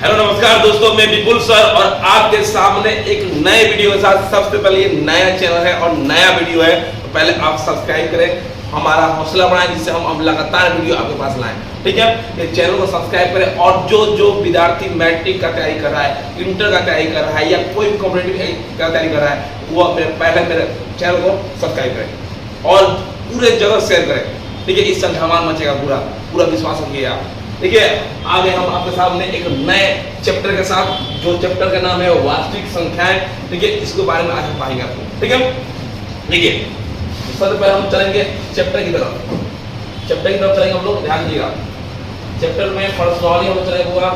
Hello नमस्कार दोस्तों, मैं विपुल सर और आपके सामने एक नए वीडियो के साथ। सबसे पहले ये नया चैनल है और नया वीडियो है, तो पहले आप सब्सक्राइब करें, हमारा हौसला बढ़ाएं, जिससे हम अब लगातार वीडियो आपके पास लाएं। ठीक है, ये चैनल को सब्सक्राइब करें। और जो विद्यार्थी मैट्रिक का तैयारी कर रहा है, इंटर का तैयारी कर रहा है या कोई कॉम्पिटिटिव का तैयारी कर रहा है, वो पहले मेरे चैनल को सब्सक्राइब करें और पूरे जगह शेयर करें। ठीक है, इस धमाल मचेगा, पूरा विश्वास रखिए आप। देखिए, आगे हम आपके सामने एक नए चैप्टर के साथ, जो चैप्टर का नाम है वास्तविक संख्याएं। ठीक है, इसके बारे में आज हम पढ़ेंगे आपको। ठीक है, देखिए सबसे पहले हम चलेंगे चैप्टर की तरफ चलेंगे हम लोग। ध्यान दीजिएगा, चैप्टर में पर्सनालिटी हम चलेगा,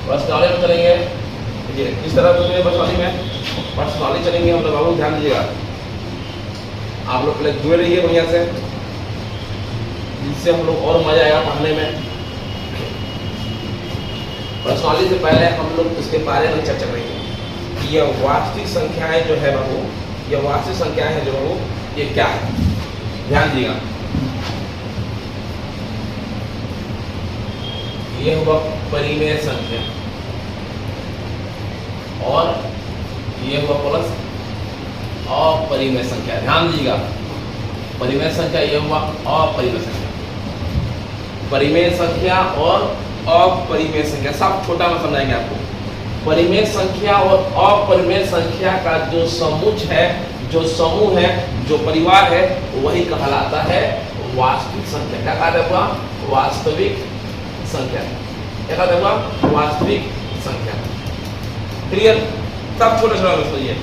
पर्सनालिटी में चलेंगे। देखिए किस तरह पर्सनालिटी चलेंगे हम लोग, बाबू ध्यान दीजिएगा। आप लोग पहले जुड़े रहिए बढ़िया से, जिससे हम लोग और मजा आएगा पढ़ने में। पर्सनालिटी से पहले हम लोग इसके बारे में चर्चा करेंगे। ये वास्तविक संख्याएं जो है बाबू, ये वास्तविक संख्याएं है जो बाबू, ये क्या है, ध्यान दीजिएगा। ये हुआ परिमेय संख्या और ये हुआ प्लस अपरिमेय संख्या। ध्यान दीजिएगा, परिमेय संख्या ये हुआ अपरिमेय संख्या, परिमेय संख्या और अपरिमेय संख्या सब छोटा में समझाएंगे आपको। परिमेय संख्या और अपरिमेय संख्या का जो समूह है, जो परिवार है, वही कहलाता है वास्तविक संख्या। क्या कहते हैं? वास्तविक संख्या। क्या कहते हैं? वास्तविक संख्या। क्लियर? सब छोटे छोटे समझिए।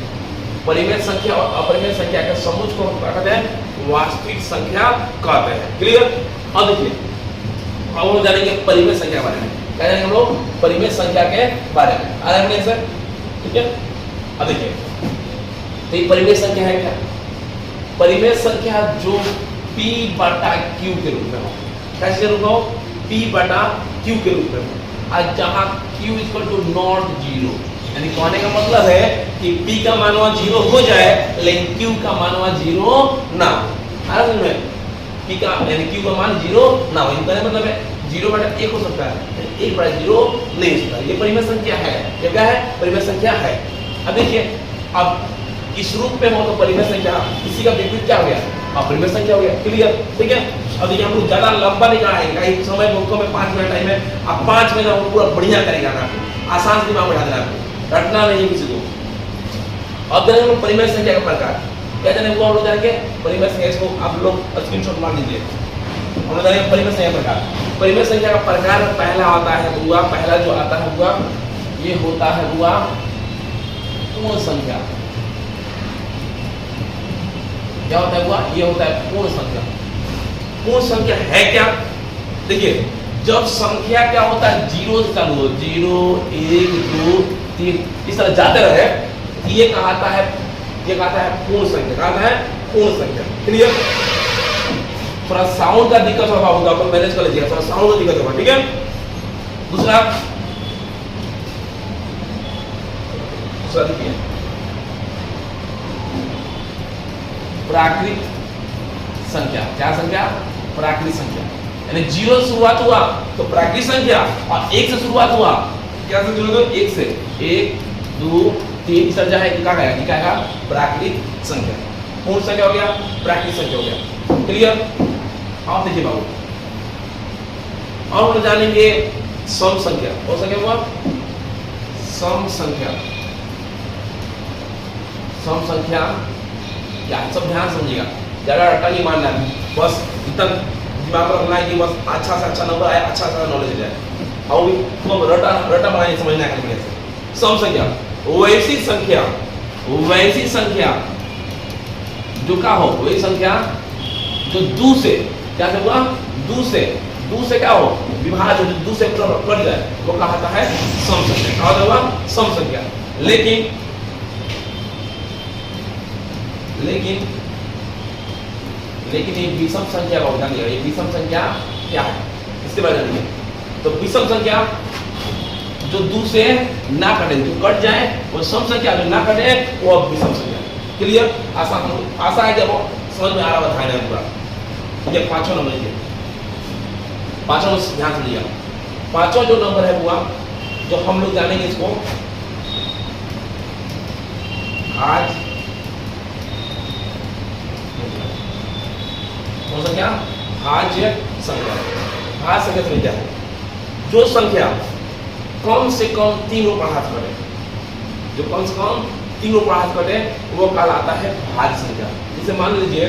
परिमेय संख्या और अपरिमेय संख्या के समूह को क्या कहते हैं? वास्तविक संख्या कहते हैं। क्लियर? अब देखिए, अब हम जानेंगे परिमेय संख्या के बारे में। क्या जानेंगे हम लोग? परिमेय संख्या के बारे में। आ रहे हैं सर? ठीक है, अब देखिए, तो ये परिमेय संख्या है क्या? परिमेय संख्या जो P बटा Q के रूप में हो। कैसे रूप में हो? P बटा Q के रूप में हो। और जहां Q equal to not zero, यानी कहने का मतलब है कि P का मान 0 हो जाए लेकिन Q का मान 0 ना हो। आ रहा है? P का यानी Q का मान 0 ना हो, इनका मतलब है 0 बटा 1 हो सकता है, 1 बटा 0 नहीं हो सकता। ये परिमेय संख्या है। ये क्या है? परिमेय संख्या है। अब देखिए, अब इस रूप में हो तो परिमेय संख्या, इसी का विपरीत क्या हो गया? अपरिमेय संख्या हो गया। क्लियर? ठीक है, अब देखिए हम लोग ज्यादा लंबा नहीं कराएंगे, कहीं समय मुल्कों में 5 मिनट टाइम है। अब 5 मिनट हम पूरा बढ़िया करेगा आपको, आसान से दिमाग बैठा देना आपको, रटना नहीं किसी को। अब जानेंगे हम परिमेय संख्या का प्रकार। क्या जाने वो हम लोग जानेंगे परिमेय संख्या, इसको आप लोग स्क्रीनशॉट मार लीजिए। हम लोग जानेंगे परिमेय संख्या प्रकार। परिमेय संख्या का प्रकार पहला आता है हुआ, पहला जो आता है हुआ, ये होता है हुआ पूर्ण संख्या। क्या होता है हुआ? ये होता है पूर्ण संख्या। पूर्ण संख्या है क्या? देखिए, जब संख्या क्या होता है, 0 से चालू हो, 0 1 2 3 इस तरह जाते रहे, ये कहता है पूर्ण संख्या। कहता है पूर्ण संख्या। क्लियर? थोड़ा साउंड का दिक्कत होगा तो मैनेज कर लीजिएगा, थोड़ा साउंड का दिक्कत होगा। ठीक है, दूसरा देखिए, प्राकृत संख्या। क्या संख्या? प्राकृत संख्या। यानी 0 से शुरुआत हुआ तो प्राकृत संख्या, और 1 से शुरुआत हुआ, क्या से शुरू होगा? 1 से, 1 2 3 इस तरह जाए, क्या कहेगा? प्राकृत संख्या। पूर्ण संख्या हो गया, प्राकृत संख्या हो गया। क्लियर? आप देखिए बाबू, और हम जानेंगे सम संख्या। कौन संख्या हुआ? सम संख्या। सम संख्या क्या है? सब ध्यान समझिएगा, ज्यादा रट्टा नहीं मारना है, बस इतना दिमाग में रखना है कि बस अच्छा से अच्छा नंबर आए, अच्छा सा नॉलेज हो जाए। और भी रट्टा बनाने समझना है बढ़िया से। सम संख्या वैसी संख्या जो क्या हो, वही संख्या जो दू से, क्या से हुआ? दू से क्या हो? विभाज्य, जो दू से कट जाए, वो कहता है सम संख्या। क्या होगा? सम संख्या। लेकिन ये विषम संख्या का उदाहरण दिया। ये विषम संख्या क्या है, इसके बारे में जानिए। तो विषम संख्या जो दू से ना कटे, जो कट जाए, वो सम संख्या जो ना कटे वो विषम संख्या। क्लियर? आशा है जब समझ में आ रहा है पूरा। ये 5 नंबर लीजिए। पांचवा ध्यान से लिया, पांचवा जो नंबर है हुआ जो हम लोग जानेंगे इसको आज कौन सा क्या भाज्य संख्या। भाज्य संख्या में क्या है, जो संख्या कम से कम 3 ऊपर हाथ कटे, जो कम से कम 3 ऊपर हाथ कटे वो कहलाता है भाज्य संख्या। जैसे मान लीजिए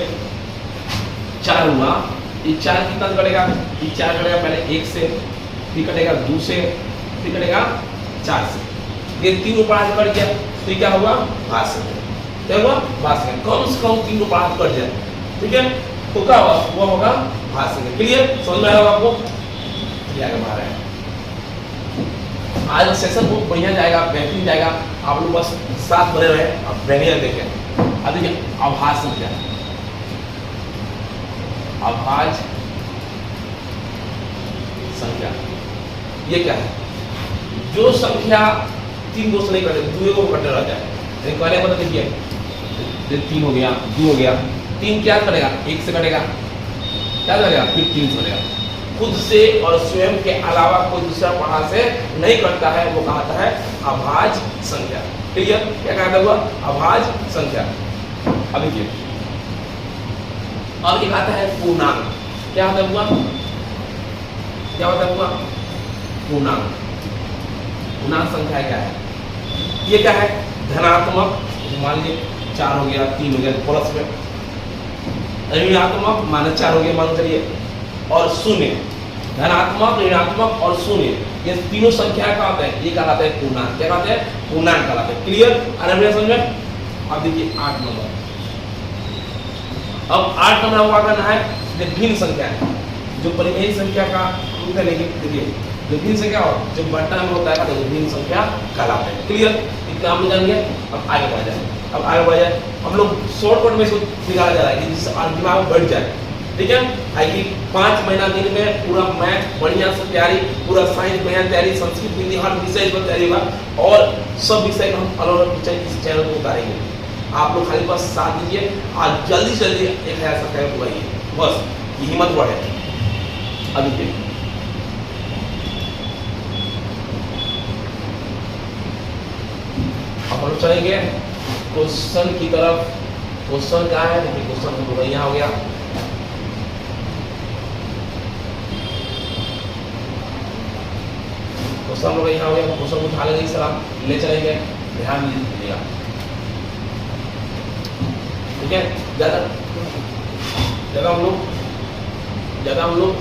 4 हुआ, ये 4 कितना कटेगा, ये 4 कटेगा पहले 1 से, फिर कटेगा 2 से, फिर कटेगा 4 से, ये 3 ऊपर हाथ कट गया तो ये क्या हुआ भाज्य संख्या। क्या हुआ भाज्य संख्या, कम से कम 3 ऊपर हाथ कट जाए, ठीक है, तो क्या होगा वो होगा भाज्य संख्या। क्लियर, समझ में आएगा आपको, ये आगे बाहर है। आज सेशन बहुत बढ़िया जाएगा, बेहतरीन जाएगा, आप लोग बस साथ बने रहे, अब बढ़िया देखें। अब देखिए अभाज्य संख्या, अभाज्य संख्या ये क्या है, जो संख्या 3 2 से नहीं कटे, 2 को कटे रह जाए, कहने मतलब देखिए 3 हो गया, 2 हो गया, 3 क्या कटेगा 1 से कटेगा, क्या कटेगा फिर 3 से कटेगा। खुद से और स्वयं के अलावा कोई दूसरा पढ़ा से नहीं करता है, वो कहता है अभाज्य संख्या। क्लियर, क्या कहता हुआ अभाज्य संख्या। अब देखिए और एक आता है पूर्णांक, क्या होता हुआ, क्या होता हुआ पूर्णांक। पूर्णांक संख्या क्या है, ये क्या है धनात्मक, मान लीजिए 4 हो गया, 3 हो गया प्लस में, ऋणात्मक -4 हो गया मान चलिए, और शून्य, धनात्मक ऋणात्मक और शून्य, ये तीनों संख्या का होता है, ये कहलाता है पूर्णांक। क्या कहते हैं पूर्णांक कहलाते हैं। क्लियर, आने समझ में। अब देखिए 8 नंबर, अब 8 नंबर हुआ करना है जो भिन्न संख्या है, जो परिमेय संख्या का रूप है, लेकिन देखिए जो भिन्न संख्या हो जो बट्टा में होता है तो भिन्न संख्या कहलाते हैं। क्लियर, इतना हम लोग जान गए। अब आगे बढ़ जाए, अब आगे बढ़ जाए, हम लोग शॉर्टकट में इसको निकाला जा रहा है जिससे दिमाग बढ़ जाए, ठीक है। आई 5 महीना दिन में पूरा मैथ बढ़िया से तैयारी, पूरा साइंस बढ़िया तैयारी, संस्कृत हिंदी हर विषय इस पर तैयारी होगा, और सब विषय का हम अलग अलग विषय इस चैनल को उतारेंगे। आप लोग खाली बस साथ दीजिए, आज जल्दी से जल्दी 1000 सब्सक्राइब हुआ, बस ये हिम्मत बढ़े। अभी देखिए अब हम चलेंगे क्वेश्चन की तरफ। क्वेश्चन क्या है, देखिए क्वेश्चन तो यहाँ हो गया, क्वेश्चन हम लोग यहाँ हो गया, क्वेश्चन को उठा लेंगे, इस तरह ले चलेंगे, ध्यान दीजिएगा, ठीक है। ज़्यादा हम लोग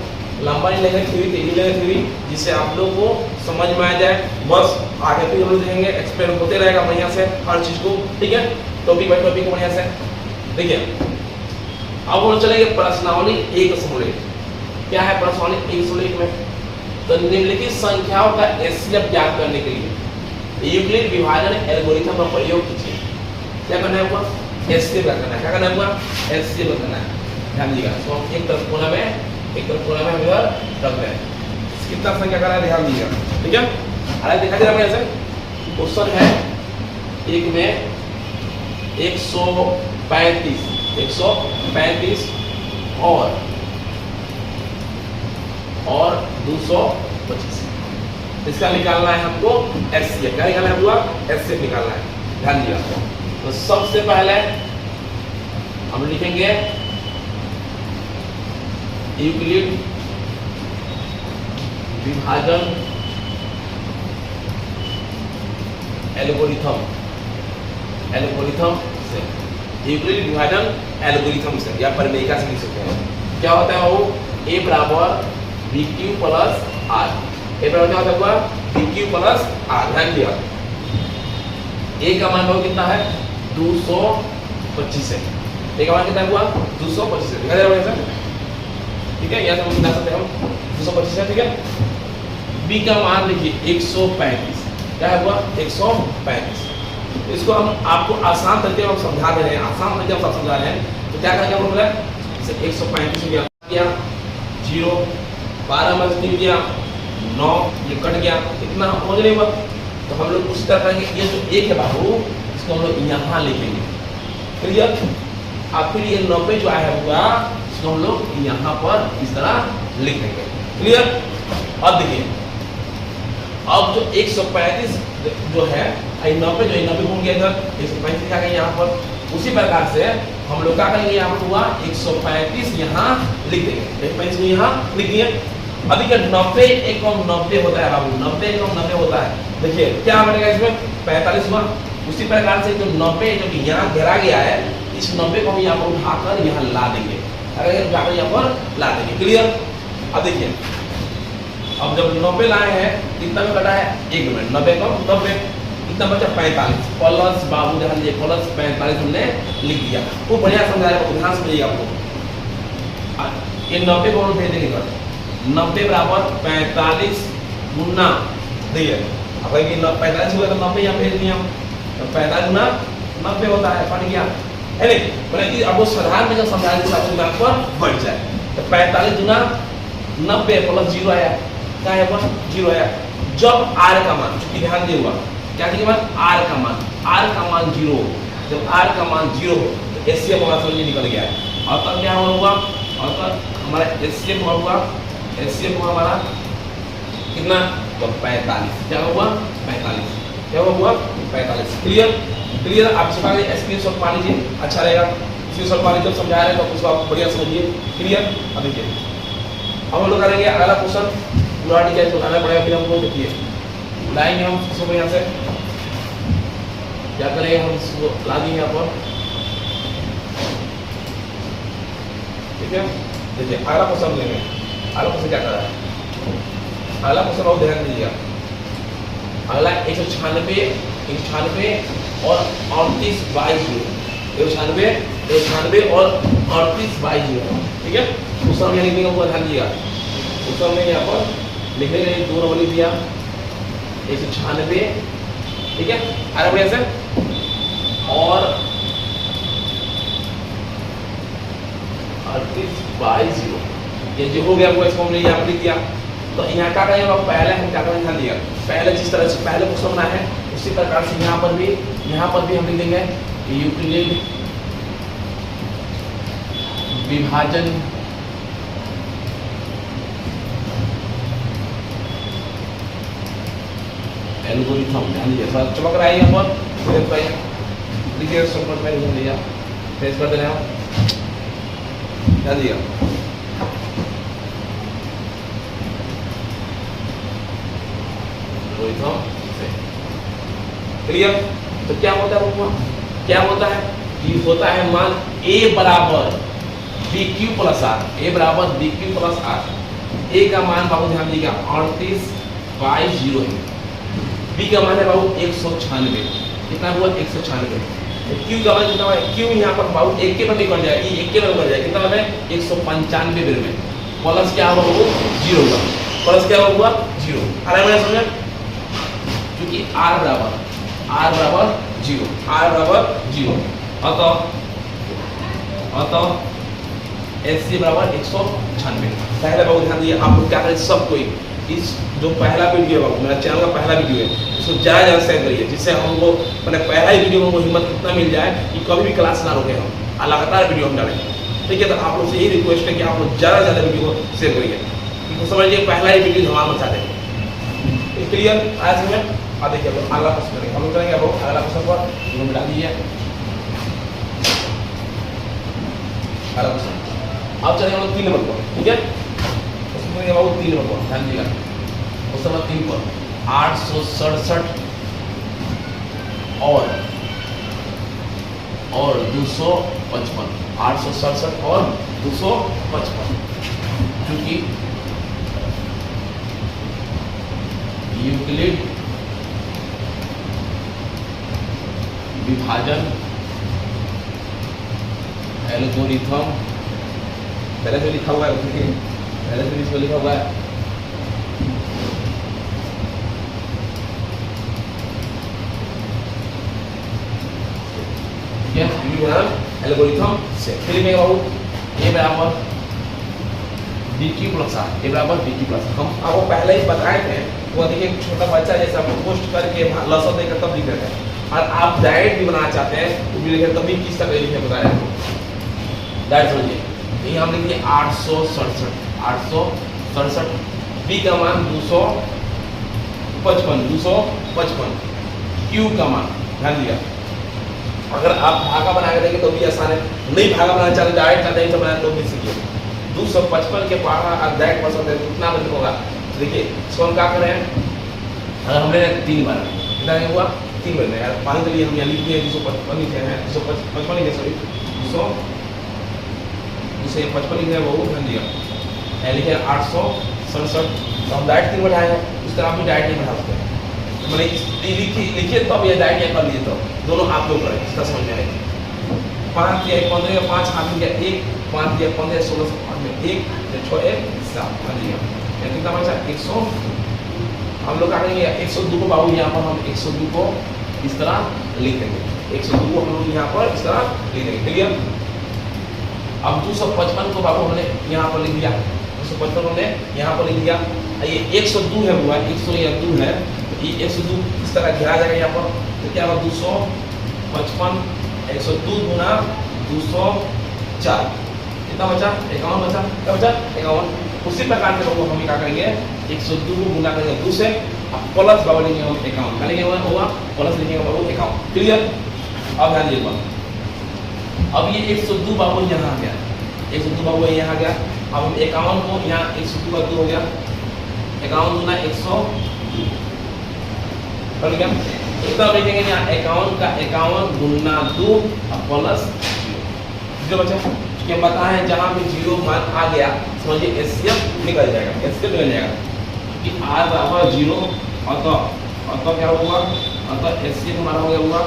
लंबा नहीं लेंगे, थ्योरी तेजी लेंगे, थ्योरी जिससे आप लोग को समझ में आ जाए। बस आगे भी हम लोग देखेंगे, एक्सप्लेन होते रहेगा बढ़िया से हर चीज़ को, ठीक है, टॉपिक बाय टॉपिक बढ़िया से। देखिए अब हम चलेंगे प्रश्नावली 1.1। क्या है प्रश्नावली 1.1 में, तो निम्नलिखित संख्याओं का एचसीएफ ज्ञात करने के लिए यूक्लिड विभाजन एल्गोरिथम का प्रयोग कीजिए। क्या करना है आपको, एचसीएफ करना है। क्या करना है आपको, एचसीएफ करना है। ध्यान दीजिएगा, तो एक तरफ कोना में हम इधर रख दें, कितना संख्या का है ध्यान दीजिएगा, ठीक है। अरे दिखा दे रहा है, ऐसे क्वेश्चन है एक में 135 और 225, इसका निकालना है हमको एचसीएफ। क्या निकालना है पूरा एचसीएफ निकालना है, ध्यान दीजिएगा। तो सबसे पहले हम लिखेंगे यूक्लिड विभाजन एल्गोरिथम से, यूक्लिड विभाजन एल्गोरिथम से या परिमेयिका से लिख सकते हैं। क्या होता है वो, a बराबर BQ प्लस R, a बराबर क्या होता है BQ प्लस R। ध्यान दिया, a का मान कितना है 225 है, a का मान कितना हुआ 225 है, दिखा दे रहा है, ठीक है। यहाँ से हम बता सकते हैं हम 225 है, ठीक है। b का मान लिखिए 135, क्या है हुआ 135। इसको हम आपको आसान तरीके में समझा दे रहे हैं, आसान तरीके में समझा रहे हैं। तो क्या करेंगे हम लोग, 135 हो गया 0, 12 में 3 गया 9, ये कट गया, इतना हो नहीं हुआ। तो हम लोग उस तरह करेंगे, ये जो 1 है बाबू इसको हम लोग यहाँ लिखेंगे, क्लियर। अब फिर ये 90 जो आया हुआ इसको हम लोग यहाँ पर इस तरह लिख देंगे, क्लियर। अब देखिए, अब जो 135 जो है 90 जो 90 घूम गया इधर 135 लिखा गया यहाँ पर, उसी प्रकार से हम लोग क्या करेंगे, यहाँ पर हुआ 135 यहाँ लिख देंगे, 135 यहाँ लिख दिए। अब देखिए 90 एकम 90 होता है बाबू, 90 एकम 90 होता है। देखिए क्या बनेगा इसमें 45 हुआ। उसी प्रकार से जो 90 जो कि यहाँ घेरा गया है, इस 90 को हम यहाँ पर उठाकर यहाँ ला देंगे, अगर उठाकर यहाँ पर ला देंगे। क्लियर। अब देखिए, अब जब 90 लाए हैं कितना में कटा है 1 में, 90 का 90 कितना बचा 45 प्लस बाबू ध्यान दीजिए प्लस 45 हमने लिख दिया। वो बढ़िया समझाया, ध्यान से समझिएगा आपको। ये 90 को हम भेज देंगे इधर, 90 बराबर 45 गुना देखिए, अब कहेंगे 45 हुआ तो 90 यहाँ भेज दिया, तो 45 गुना 90 होता है, पड़ गया है नहीं। बोले कि अब वो साधारण में जब समझाने से आपको दिमाग पर बढ़ जाए, तो 45 गुना 90 प्लस 0 आया, क्या है वो 0 आया। जब r का मान, चूंकि ध्यान दिए हुआ क्या देखिए मान r का मान, r का मान 0, जब r का मान 0 हो तो एचसीएफ हमारा समझ में निकल गया है। और तब क्या हुआ, और तब हमारा एचसीएफ हुआ, एचसीएफ हुआ हमारा कितना, तो 45, क्या हुआ 45, क्या हुआ 45। क्लियर। क्लियर। आप इसका स्क्रीनशॉट मान लीजिए, अच्छा रहेगा। स्क्रीनशॉट मान लीजिए, जब समझा रहे हैं तो उसको आप बढ़िया समझिए। क्लियर। अब देखिए, अब हम लोग करेंगे अगला क्वेश्चन, पूरा डिटेल बताना पड़ेगा, फिर हमको देखिए लाएंगे हम सब यहाँ से, क्या करेंगे हम इसको ला देंगे यहाँ पर, ठीक है। देखिए अगला क्वेश्चन लेंगे, अगला क्वेश्चन क्या कर रहा है, अगला क्वेश्चन बहुत ध्यान दीजिएगा। अगला 196 और 38 बाई 0, 196 और 38 बाई 0, ठीक है। उस समय लिखने का पूरा ध्यान दीजिएगा, उस समय यहाँ पर लिखने के लिए 2 नंबर लिख दिया 196, ठीक है, आगे बढ़िया से, और 38 बाई 0, ये जो हो गया वो इसको हमने यहाँ पर लिख दिया। तो यहाँ क्या करेंगे, पहले हम क्या करेंगे ध्यान दिया, पहले जिस तरह से पहले क्वेश्चन बना है उसी प्रकार से यहाँ पर भी हम लिख देंगे यूक्लिड विभाजन एल्गोरिथम, ध्यान दीजिए थोड़ा चमक रहा है यहाँ पर, देखिए संपर्क में ध्यान दिया, फेस कर दे रहे हैं, ध्यान दिया। क्लियर। तो क्या होता है वो, क्या होता है, ये होता है मान a बराबर bq प्लस r, a बराबर bq प्लस r। a का मान बाबू ध्यान दीजिएगा 38 बाई 0 है, b का मान है बाबू 196, कितना हुआ 196। q का मान कितना है, q यहाँ पर बाबू 1 के पर निकल जाएगा, ये 1 के पर निकल जाएगा, कितना है 195 बेर में, प्लस क्या हुआ वो 0 हुआ, प्लस क्या हुआ 0। अरे मैंने समझा, क्योंकि r बराबर 0, r बराबर 0, अतः एचसी बराबर 196। पहले बाबू ध्यान दिए, आप लोग क्या करें, सब कोई इस जो पहला वीडियो है, मेरा चैनल का पहला वीडियो है, इसको ज़्यादा शेयर करिए, जिससे हमको मैंने पहला ही वीडियो में हमको हिम्मत कितना मिल जाए कि कभी भी क्लास ना रोके, हम लगातार वीडियो हम डालेंगे, ठीक है। तो आप लोग से यही रिक्वेस्ट है कि आप लोग ज़्यादा से ज़्यादा वीडियो को शेयर करिए, क्योंकि समझिए पहला ही वीडियो धमाल मचा देंगे। क्लियर। आज में अब देखिए अगला क्वेश्चन करेंगे, हम लोग करेंगे अब अगला क्वेश्चन पर हम मिटा दीजिए अगला क्वेश्चन। अब चलेंगे हम लोग 3 नंबर पर, ठीक है, उसमें करेंगे बाबू 3 नंबर पर, ध्यान दीजिएगा क्वेश्चन नंबर 3 पर 867 और 255, 867 और 255, क्योंकि यूक्लिड विभाजन एल्गोरिथम, पहले से लिखा हुआ है, पहले से इसमें लिखा हुआ है, एल्गोरिथम से फिर में बाबू ए बराबर BQ प्लस r, ए बराबर BQ प्लस। हम आपको पहले ही बताए थे, वो देखिए छोटा बच्चा जैसा पोस्ट करके लसन देकर तब लिख रहे हैं, और आप डायरेक्ट भी बनाना चाहते हैं तो भी लिखे, तभी किस तरह लिखे बता रहे हैं, डायरेक्ट समझिए। ये हम लिखिए 867, 67, बी का मान 255, क्यू का मान ध्यान दिया। अगर आप भागा बना के देंगे तो भी आसान है, नहीं भागा बनाना चाहते डायरेक्ट चाहते हैं तो बनाना तो भी सीखिए। 255 के पढ़ा एग्जैक्ट परसेंट है कितना बन होगा, तो देखिए इसको हम क्या करें, अगर हमने 3 बार कितना हुआ 3 बार यार, मान लीजिए हम यहाँ लिख दिए 255 लिखे हैं, 255 लिखे सॉरी 255 लिखे हैं, वो ध्यान दिया लिखे 867, तो हम डायरेक्ट 3 बढ़ाए हैं, उस तरह हम डायरेक्ट नहीं बढ़ा सकते, मैंने लिखिए तब ये डायरेक्ट या कर लिए तो दोनों आप लोग करें, इसका समझ में आएगी। 5 या 15 5 हाथ में 1, 5 या 15 16 में 1, 6 1 7 मान लिया कितना बचा 100। हम लोग क्या करेंगे 102 को बाबू यहाँ पर हम 102 को इस तरह लिख देंगे, 102 को हम लोग यहाँ पर इस तरह लिख देंगे, क्लियर। अब 255 को बाबू हमने यहाँ पर लिख दिया, 255 हमने यहाँ पर लिख दिया, ये 102 है हुआ 102 है, ये 102 इस तरह घेरा जाएगा यहाँ पर, तो क्या होगा 255 102 गुना 204 कितना बचा 51 बचा, क्या बचा 51। उसी प्रकार से बाबू हम क्या करेंगे 102 को गुना करेंगे 2 से, प्लस बाबू लिखेंगे हम 51, क्या लिखेंगे हुआ प्लस लिखेंगे बाबू 51, क्लियर। अब ध्यान दीजिएगा, अब ये 102 बाबू यहाँ आ गया, 102 बाबू यहाँ आ गया, अब हम 51 को यहाँ 102 का 2 हो गया, 51 गुना 102 कर गया, इतना लिखेंगे यहाँ 51 का 51 गुना 2 प्लस 0 बचा। क्या बताएं जहां पे 0 मान आ गया समझिए एचसीएफ निकल जाएगा, एचसीएफ निकल जाएगा कि आ बराबर 0, अतः क्या होगा, अतः एचसीएफ हमारा हो गया हुआ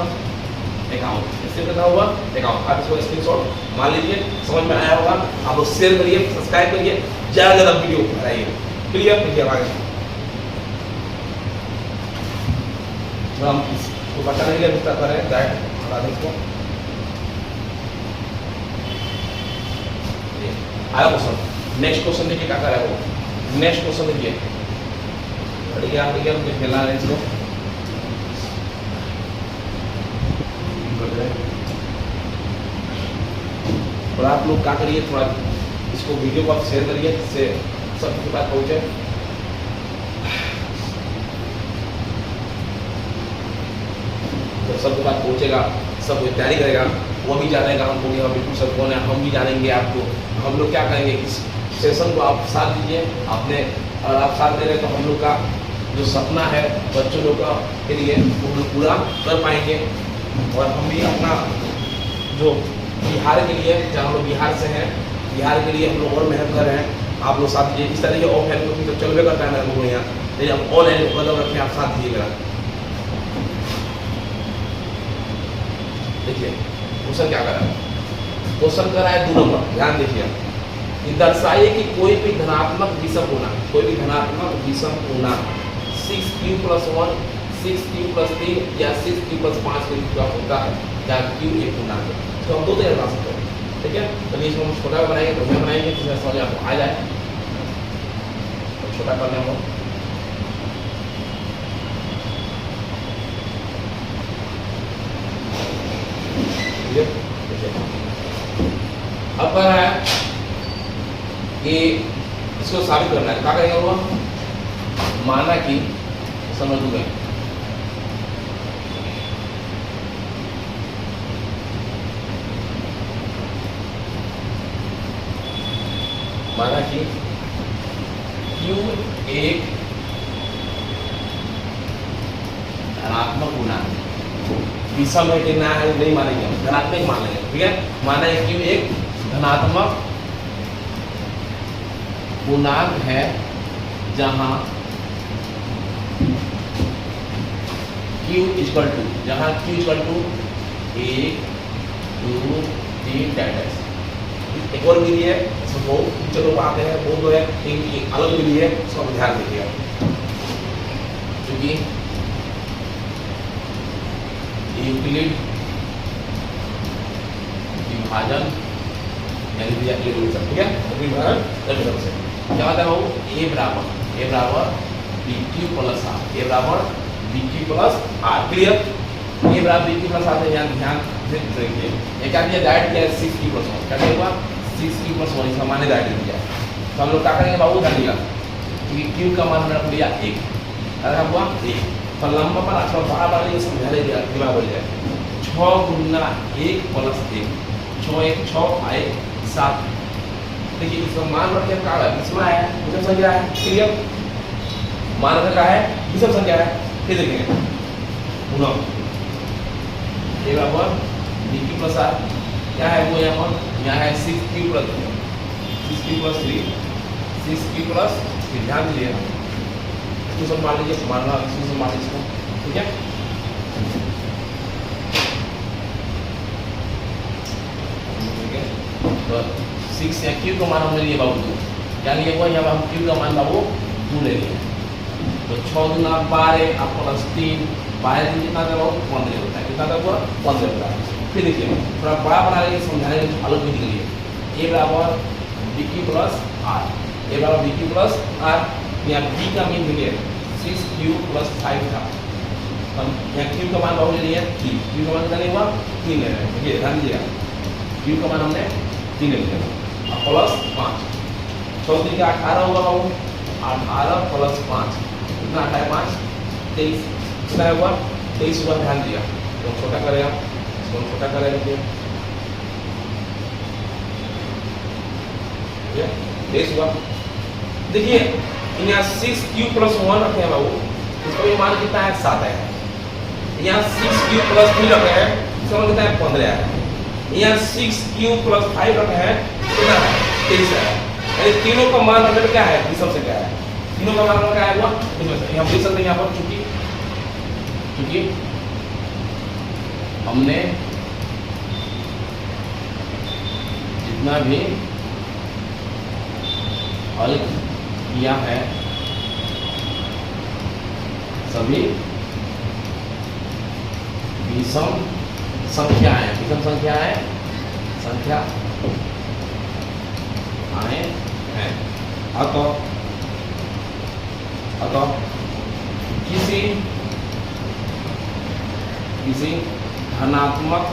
51, एचसीएफ कितना हुआ 51। आप इसको स्क्रीनशॉट मान लीजिए, समझ में आया होगा, आप लोग शेयर करिए, सब्सक्राइब करिए, ज़्यादा ज़्यादा वीडियो बनाइए, क्लियर। देखिए आगे हम इसको बताने के लिए विस्तार कर रहे हैं, डायरेक्ट बता दें इसको। आया क्वेश्चन, नेक्स्ट क्वेश्चन देखिए क्या कर रहा है वो, नेक्स्ट क्वेश्चन देखिए ठीक है, आप देखिए हम खेलना है इसको, और आप लोग क्या करिए थोड़ा इसको वीडियो को आप शेयर करिए, जिससे सबके पास पहुंचे। सबके पास पहुंचेगा, सब तैयारी करेगा, वो भी जानेगा हमको कि हाँ बिल्कुल सब कौन है, हम भी जानेंगे आपको। हम लोग क्या करेंगे इस सेशन को आप साथ दीजिए, आपने अगर आप साथ दे रहे हैं तो हम लोग का जो सपना है बच्चों लोग का के लिए वो लोग पूरा कर पाएंगे, और हम भी अपना जो बिहार के लिए, जहाँ हम लोग बिहार से हैं, बिहार के लिए हम लोग और मेहनत कर रहे हैं, आप लोग साथ दीजिए। इस तरह के ऑफलाइन कोचिंग तो चलवे करता है मेरे लोगों यहाँ, लेकिन हम ऑनलाइन कदम रखें, आप साथ दीजिएगा। देखिए क्वेश्चन क्या करा है, क्वेश्चन करा है 2 नंबर, ध्यान देखिए, दर्शाइए कि कोई भी धनात्मक विषम पूर्णांक, कोई भी धनात्मक विषम पूर्णांक 6q + 1 6q + 3 या 6q + 5 के रूप का होता है, या q एक पूर्णांक है। तो हम 2 तरह बना सकते हैं, ठीक है। तो इसको हम छोटा बनाएंगे, तो बनाएंगे जिसमें समझ आपको आ जाए, तो छोटा करने हम अब कह रहा है कि इसको साबित करना है, क्या करेंगे वो, माना कि समझ गए, माना कि Q एक धनात्मक पूर्णांक, विषम है कि ना है नहीं मानेंगे, धनात्मक मान लेंगे, ठीक है। माना है Q एक धनात्मक पूर्णांक है जहां Q = जहां Q = 1 2 3 डैश। एक और विधि है, इसमें बहुत चलो आते हैं, वो जो है एक अलग विधि है, उसका ध्यान दीजिएगा, क्योंकि यूक्लिड विभाजन यानी ठीक है, विभाजन से क्या होता है वो, a बराबर bq + r, a बराबर bq + r, क्लियर। a बराबर bq + r है, ध्यान देखिए, ये क्या दिया डायरेक्ट किया 6q + 1, क्या दिया हुआ 6q + 1, इसका माने डायरेक्ट दिया। तो हम लोग क्या करेंगे बाबू, ध्यान दिया क्योंकि क्यू का मान हमने रख लिया 1, अगर हुआ 1 तो लंबा पर अथवा बड़ा वाला ये समझा ले दिमाग बढ़ जाए। 6 गुना 1 प्लस 1, 6 1 6 आए 7। देखिए इसका मान रख के क्या है, इसमें आया विषम संख्या है, क्लियर। मान रखा है विषम संख्या है, फिर देखेंगे गुना ये बराबर bq प्लस r क्या है वो यहाँ है 6q प्लस 3 6q प्लस ध्यान दीजिए इसको सब मान लीजिए, मानना इसको सब मान लीजिए, ठीक है। तो 6 या q का मान हमने लिए बाबू 2, क्या लिए हुआ यहाँ हम q का मान बाबू 2 ले लिए। तो 6 गुना 12 आप प्लस 3 12 दिन कितना था बाबू 15 होता है, कितना था हुआ 15 होता है। फिर देखिए थोड़ा बड़ा बना लेंगे, समझाने के अलग भी निकलिए। a बराबर bq प्लस r, a बराबर bq प्लस r, यहाँ b का मीन देखिए 6q प्लस 5 था, हम यहाँ q का मान बाबू ले लिए 3, q का मान कितना नहीं हुआ 3 ले रहे हैं, देखिए ध्यान दीजिएगा q का मान हमने 3 ले लिया और प्लस 5, 6 3 का 18 होगा बाबू, 18 प्लस 5 कितना 18 5 23, कितना हुआ 23 हुआ। ध्यान दिया तो छोटा करेगा, इसको छोटा करेगा, देखिए 23 हुआ। देखिए यहाँ 6q प्लस 1 रखे हैं बाबू, इसका भी मान कितना है 7 है। यहाँ 6q प्लस 3 रखे हैं, इसका मान कितना है 15 है। यहाँ 6q प्लस 5 रखे हैं, कितना है 23 है। यानी तीनों का मान हमने क्या है विषम संख्या है, तीनों का मान क्या है हुआ इसमें हम लिख सकते हैं यहाँ पर, क्योंकि हमने जितना भी हल किया है सभी विषम संख्याएं हैं। अतः किसी धनात्मक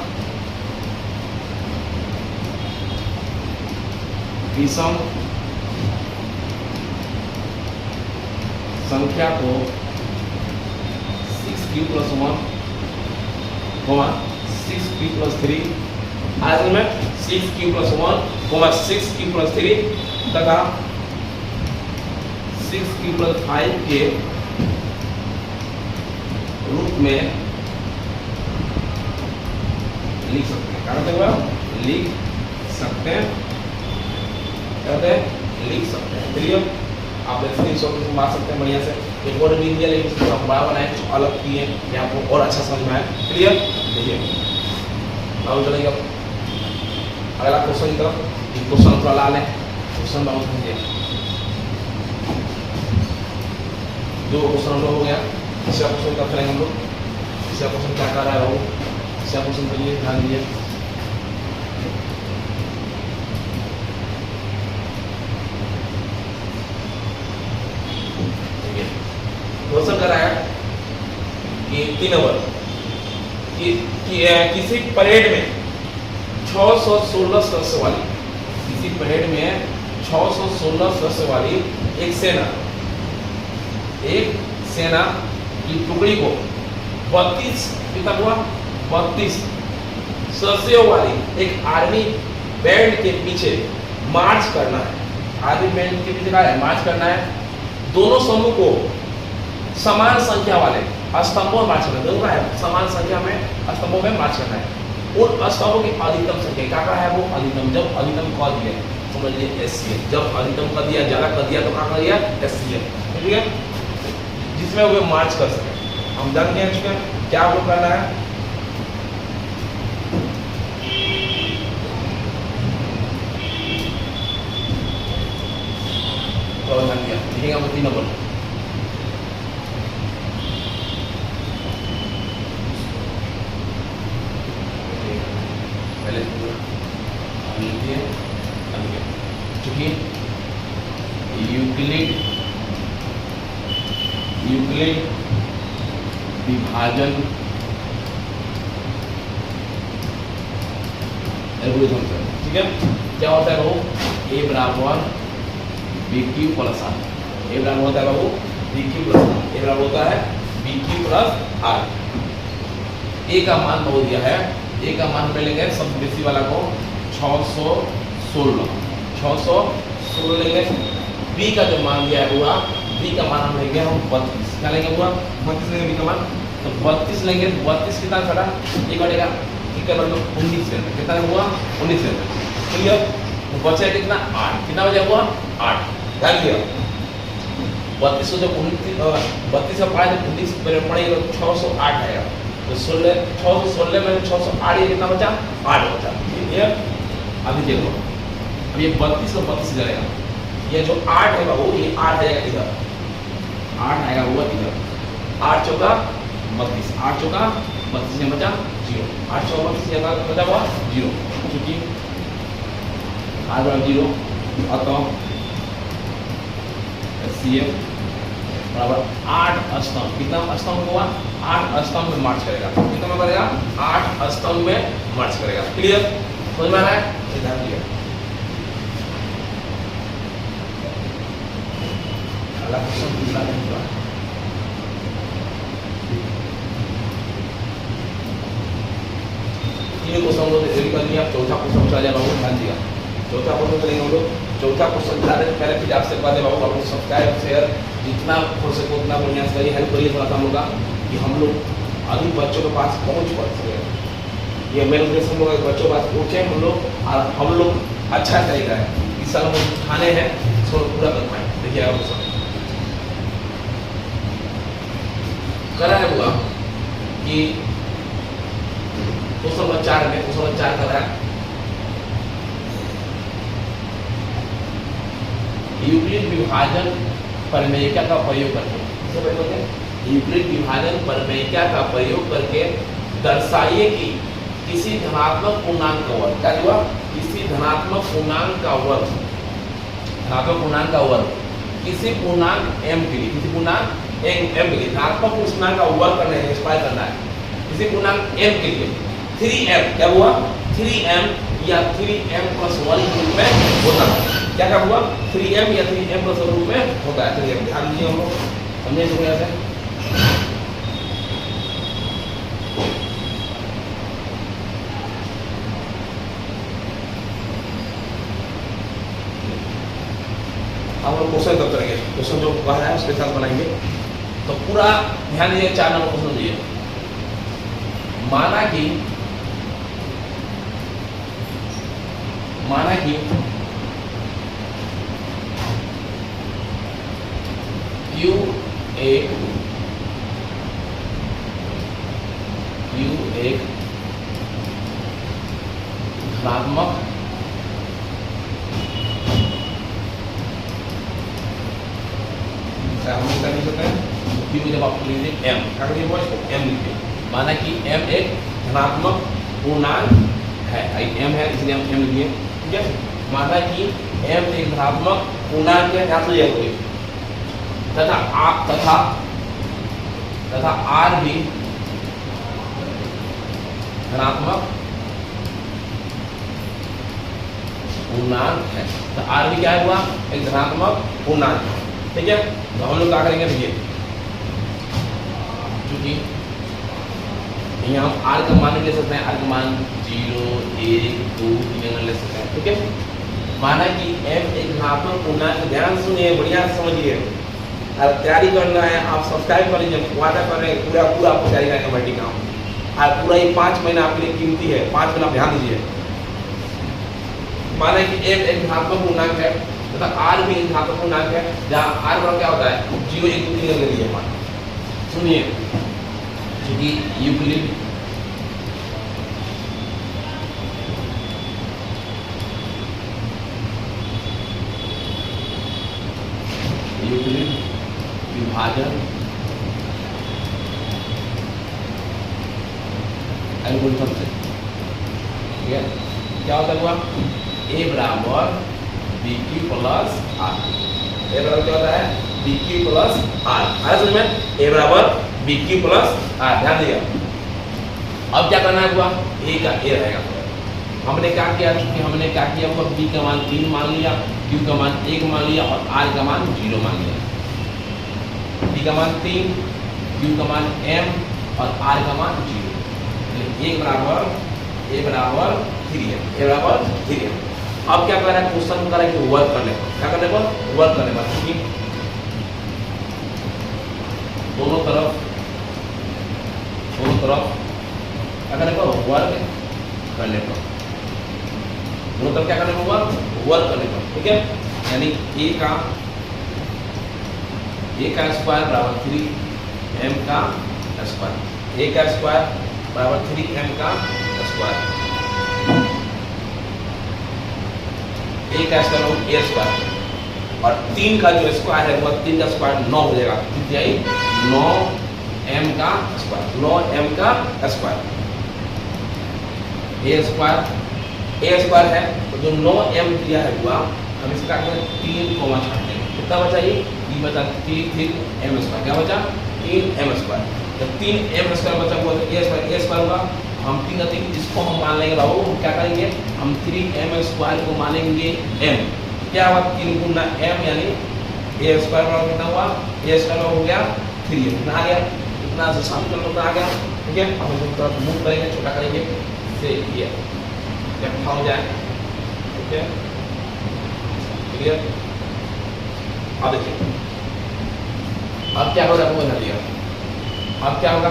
विषम संख्या को 6q प्लस 1 6q प्लस 3 आज में 6q प्लस 1 6q प्लस 3 तथा 6q प्लस 5 के रूप में लिख सकते हैं। क्या कहते हैं लिख सकते हैं, लिख सकते हैं। चलिए आप स्क्रीनशॉट मार सकते हैं बढ़िया से, एक और लिख दिया लेकिन उसको बड़ा बनाए कुछ अलग किए कि आपको और अच्छा समझ में आए। क्लियर, देखिए अब चलेंगे अगला क्वेश्चन की तरफ। क्वेश्चन थोड़ा ला लें, क्वेश्चन बहुत कीजिए। जो क्वेश्चन हम लोग हो गया, तीसरा क्वेश्चन कब चलेंगे हम लोग, तीसरा क्वेश्चन क्या कर रहा है वो, तीसरा क्वेश्चन के लिए ध्यान दीजिए। क्वेश्चन कर रहा है कि 3 नंबर कि किसी परेड में 616 सदस्य वाली, किसी परेड में 616 सदस्य वाली एक सेना की टुकड़ी को 32 कितना हुआ 32 सदस्यों वाली एक आर्मी बैंड के पीछे मार्च करना है। आर्मी बैंड के पीछे मार्च करना है। दोनों समूह को समान संख्या वाले स्तंभों में मार्च करना है। दोनों का है समान संख्या में स्तंभों में मार्च करना है। उन स्तंभों की अधिकतम संख्या क्या है वो अधिकतम, जब अधिकतम कह दिया समझ लीजिए एससीएफ, जब अधिकतम कर दिया ज्यादा कर दिया तो क्या कर दिया एससीएफ, ठीक है, जिसमें वे मार्च कर सके। हम जान गए चुके हैं क्या वो करना है। तो ध्यान दिया लिखेंगे हम 3 नंबर पहले लिखिए, चूंकि यूक्लिड विभाजन एल्गोरिथम से, ठीक है, क्या होता है वो a बराबर bq प्लस r, ए बराबर होता है बाबू बी क्यू प्लस ए बराबर होता है बी क्यू प्लस आर। ए का मान बहुत दिया है, ए का मान पे लेंगे सबसे बेसी वाला को 616 लेंगे। बी का जो मान दिया है हुआ, बी का मान हम लेंगे हम 32, क्या लेंगे हुआ 32 लेंगे बी का मान, तो 32 लेंगे। 32 कितना खड़ा एक बढ़ेगा ठीक है, मतलब 19 के अंदर कितना हुआ 19 के अंदर क्लियर। तो बचा कितना 8, कितना बचा हुआ 8, ध्यान दिया 32 से जब 32 का 5 जब 19 पड़ेगा तो 608 आएगा, तो 616 में 608 ये कितना बचा 8 बचा क्लियर। अभी देखो अब ये 32 और 32 जाएगा, ये जो 8 है बाबू ये 8 आएगा इधर, 8 आएगा हुआ इधर, 8 चौका 32, 8 चौका 32 में बचा 0, 8 चौका 32 जगह बचा हुआ 0, क्योंकि r बराबर 0 अतः CF बराबर 8 स्तंभ, कितना स्तंभ हुआ 8 स्तंभ में मार्च करेगा, कितना में करेगा 8 स्तंभ में मार्च करेगा क्लियर। समझ में आ रहा है, ध्यान दिया अगला क्वेश्चन दूसरा नहीं। तीन क्वेश्चन हम लोग रेडी कर लिया, चौथा क्वेश्चन चला जाएगा, ध्यान दिया चौथा क्वेश्चन करेंगे हम लोग। चौथा क्वेश्चन चलाने से पहले फिर आपसे बात है बाबू, आप लोग सब्सक्राइब शेयर जितना हो सके उतना बढ़िया से करिए, हेल्प करिए थोड़ा सा हम लोग का, कि हम लोग अभी बच्चों के पास पहुँच पा सके। ये मेन उद्देश्य हम लोग बच्चों के पास पहुँचे हम लोग, और हम लोग अच्छा तरीका है इस साल हम उठाने हैं इसको पूरा कर पाए। देखिए आप सब करा है हुआ कि क्वेश्चन नंबर 4 में क्वेश्चन नंबर 4 कर रहा है यूक्लिड विभाजन प्रमेयिका का प्रयोग करके, यूक्लिड विभाजन प्रमेयिका का प्रयोग करके दर्शाइए कि किसी धनात्मक पूर्णांक का वर्ग, क्या हुआ किसी धनात्मक पूर्णांक का वर्ग, धनात्मक पूर्णांक का वर्ग किसी पूर्णांक m के लिए, किसी पूर्णांक m के लिए धनात्मक पूर्णांक का वर्ग करना है, एक्सपायर करना है किसी पूर्णांक m के लिए 3m, क्या हुआ 3m या 3m + 1 के रूप में होता है, क्या क्या हुआ 3m या 3m + 1 रूप में होता है। चलिए ध्यान दीजिए हम लोग समझे इसको कैसे। अब हम क्वेश्चन तब करेंगे, क्वेश्चन जो कह रहा है उसके साथ बनाएंगे, तो पूरा ध्यान दीजिए 4 नंबर क्वेश्चन दीजिए। माना कि Q एक धनात्मक हम कर नहीं सकते हैं, Q जब आप लिखते हैं M, क्या करिए वो इसको M लिखिए, माना कि M एक धनात्मक पूर्णांक है, M है इसलिए हम M लिखिए ठीक है। माना कि M एक धनात्मक पूर्णांक है, ध्यान से कोई तथा R भी धनात्मक पूर्णांक है, तो R भी क्या हुआ एक धनात्मक पूर्णांक है ठीक है। तो हम लोग क्या करेंगे देखिए, क्योंकि यहाँ हम R का मान ले सकते हैं, R का मान 0 1 2 3 ले सकते हैं ठीक है। माना कि M एक धनात्मक पूर्णांक, ध्यान सुनिए बढ़िया समझिए, और तैयारी करना है आप सब्सक्राइब कर लीजिए, वादा कर रहे हैं पूरा आपको तैयारी करना है बैठी काम, और पूरा ये 5 महीना आपके लिए कीमती है, 5 महीना ध्यान दीजिए। माना कि M एक धनात्मक पूर्णांक है तथा R भी एक धनात्मक पूर्णांक है, जहाँ R बराबर क्या होता है 0 1 2 3 ले लीजिए मान। सुनिए क्योंकि यूक्लिड विभाजन एल्गोरिथम से ठीक है, क्या होता हुआ A बराबर BQ प्लस R, A बराबर क्या होता है BQ प्लस R, आ समझ में A बराबर BQ प्लस R, ध्यान दिया। अब क्या करना है हुआ A का A रहेगा, हमने क्या किया क्योंकि हमने क्या किया हुआ B का मान 3 मान लिया, Q का मान 1 मान लिया और R का मान 0 मान लिया b का मान 3, q का मान m और r का मान 0। a बराबर 3m, a बराबर 3m। अब क्या कर रहा है क्वेश्चन बता रहा है कि वर्क करने पर, क्या करने पर, वर्क करने पर, क्योंकि दोनों तरफ क्या करने पर, वर्क करने पर, दोनों तरफ क्या करने पर, वर्क करने पर, ठीक है। यानी a का स्क्वायर बराबर 3m का स्क्वायर, a का स्क्वायर बराबर 3m का स्क्वायर, a का स्क्वायर a स्क्वायर और 3 का जो स्क्वायर है वो 3 का स्क्वायर 9 हो जाएगा, कितनी आई 9m का स्क्वायर, 9m का स्क्वायर, a स्क्वायर है तो जो 9m दिया है हुआ हम इसका 3 कॉमा छाट देंगे, कितना बचा ये बचा 3m स्क्वायर, क्या बचा 3m स्क्वायर। जब 3m स्क्वायर बचा हुआ तो a स्क्वायर होगा, हम 3 का 3 इसको हम मान लेंगे बाबू, हम क्या करेंगे हम 3m स्क्वायर को मानेंगे m, क्या हुआ 3 गुना m यानी a स्क्वायर बराबर कितना हुआ, a स्क्वायर हो गया 3m, कितना आ गया, इतना से शामिल कर लो कितना आ गया, ठीक है। अब हम थोड़ा मूव करेंगे, छोटा करेंगे से ये जब हो जाए, ठीक है क्लियर। अब देखिए अब क्या होगा, आपको बता दिया, अब क्या होगा,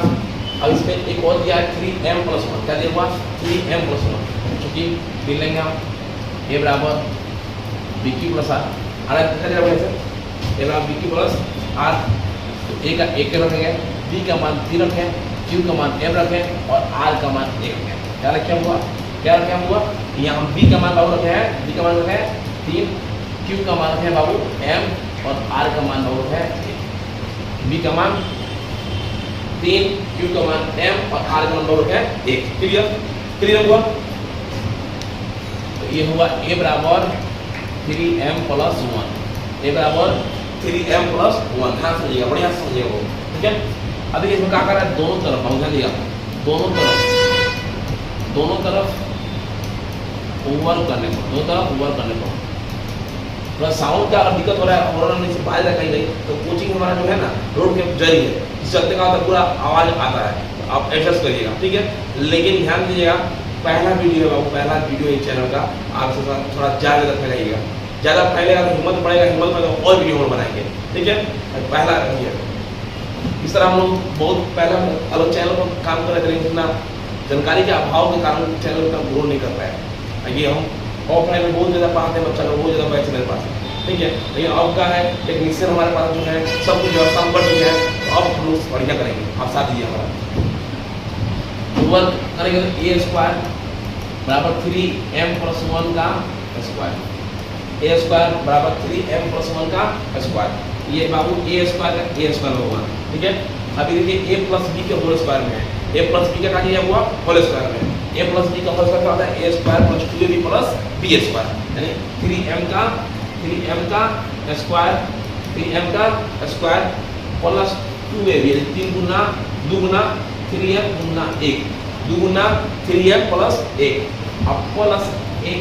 अब इसमें एक और दिया है 3m + 1, क्या दिया हुआ 3m + 1, चूंकि लिख लेंगे हम a बराबर bq + r, कितना दिया हुआ है सर a बराबर bq + r, तो a का 1 रखेंगे, b का मान 3 रखें, q का मान m रखें और r का मान 1 रखें, क्या रखे हुआ, क्या रखे हुआ, यहाँ हम b का मान बाबू रखे हैं, b का मान रखे हैं 3, q का मान रखे बाबू m और r का मान बाबू है 1, b का मान 3, q का मान m और r का मान बाबू है 1, क्लियर हुआ। तो ये हुआ a बराबर 3m + 1, a बराबर 3m + 1, ध्यान समझिएगा, बढ़िया समझिएगा वो, ठीक है। अभी इसमें क्या कर रहा है, दोनों तरफ बहुत ध्यान दिया, दोनों तरफ ओवर करने पर, दोनों तरफ ओवर करने पर थोड़ा साउंड का अगर दिक्कत हो रहा है और हमने से बाहर कहीं गई तो कोचिंग हमारा जो है ना रोड के जरिए इस चलते का होता पूरा आवाज आता है, तो आप एडजस्ट करिएगा, ठीक है। लेकिन ध्यान दीजिएगा पहला वीडियो है बाबू, पहला वीडियो है चैनल का, आप थोड़ा ज़्यादा फैलाइएगा, ज़्यादा फैलेगा तो हिम्मत बढ़ेगा, हिम्मत में तो और वीडियो और बनाएंगे, ठीक है। पहला ये इस तरह हम लोग बहुत पहला अलग चैनल पर काम कर रहे थे, लेकिन इतना जानकारी के अभाव के कारण चैनल का ग्रो नहीं कर पाए, ये हम ऑफलाइन में बहुत ज़्यादा पढ़ाते हैं, बच्चा लोग बहुत ज़्यादा बैच मेरे पास, ठीक है। लेकिन अब क्या है टेक्नीशियन हमारे पास जो है सब कुछ व्यवस्था बढ़ चुकी है, तो अब हम लोग बढ़िया करेंगे, आप साथ दीजिए हमारा वर्क करेंगे। तो a स्क्वायर बराबर 3m + 1 का स्क्वायर, a स्क्वायर बराबर 3m + 1 का स्क्वायर, ये बाबू a स्क्वायर का a स्क्वायर होगा, ठीक है। अभी देखिए a + b के होल स्क्वायर में है, a + b का क्या किया हुआ होल स्क्वायर में, a + b का होल स्क्वायर क्या होता है a square + 2ab + b square, यानी 3m का स्क्वायर, 3m का स्क्वायर + 2ab, 3 गुना 2 गुना 3m गुना 1, 2 गुना 3m + 1 अब +1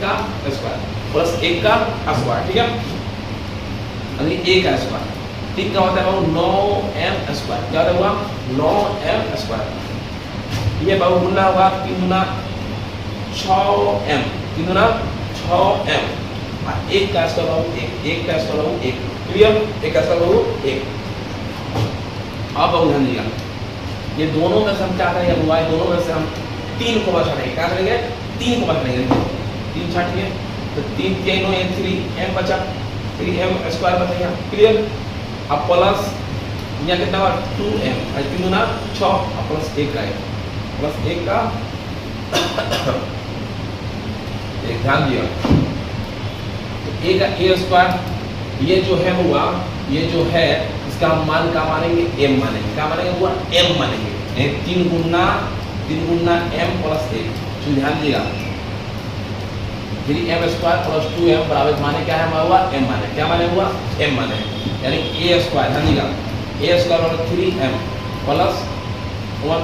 का स्क्वायर, ठीक है। यानी a का स्क्वायर, ठीक क्या होता है बाबू 9m स्क्वायर, क्या होता है 9m स्क्वायर, ये बाबू गुना हुआ 3 गुना 6m, 3 गुना 6m, 1 का स्क्वायर बाबू 1 का स्क्वायर बाबू 1, क्लियर, 1 का स्क्वायर बाबू 1। अब बाबू ध्यान दीजिएगा, ये दोनों में से हम क्या करेंगे हुआ है, दोनों में से हम 3 को बचाएंगे, क्या करेंगे 3 को बचाएंगे, 3 छाटिए तो 3 3 9 3m बचा, 3m स्क्वायर बचेगा, क्लियर। अब प्लस यहाँ कितना हुआ 2m, 3 गुना 6 प्लस 1 का +1 का एक ध्यान दिया, तो a का a स्क्वायर ये जो है हुआ, ये जो है इसका हम मान का मानेंगे m मानेंगे, क्या मानेंगे हुआ m मानेंगे, 3 गुना m + 1, तो ध्यान दिएगा 3m स्क्वायर + 2m बराबर माने क्या है हुआ m माने, क्या माने हुआ m माने, यानी a स्क्वायर ध्यान दिएगा a स्क्वायर बराबर 3m + 1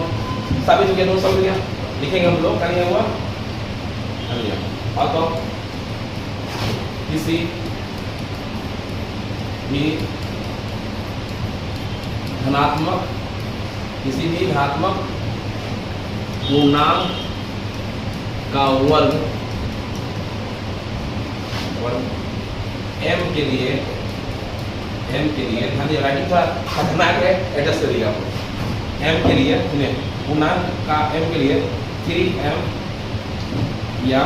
साबित हो गया, दोनों साबित हो गया, लिखेंगे हम लोग क्या हुआ, तो किसी भी धनात्मक किसी भी धनात्मक पूर्णांक का वर्ग m के लिए ध्यान दिए राइटिंग थोड़ा खतरनाक है, एडजस्ट करिएगा आपको। m के लिए सुनिए, पूर्णांक का m के लिए 3m या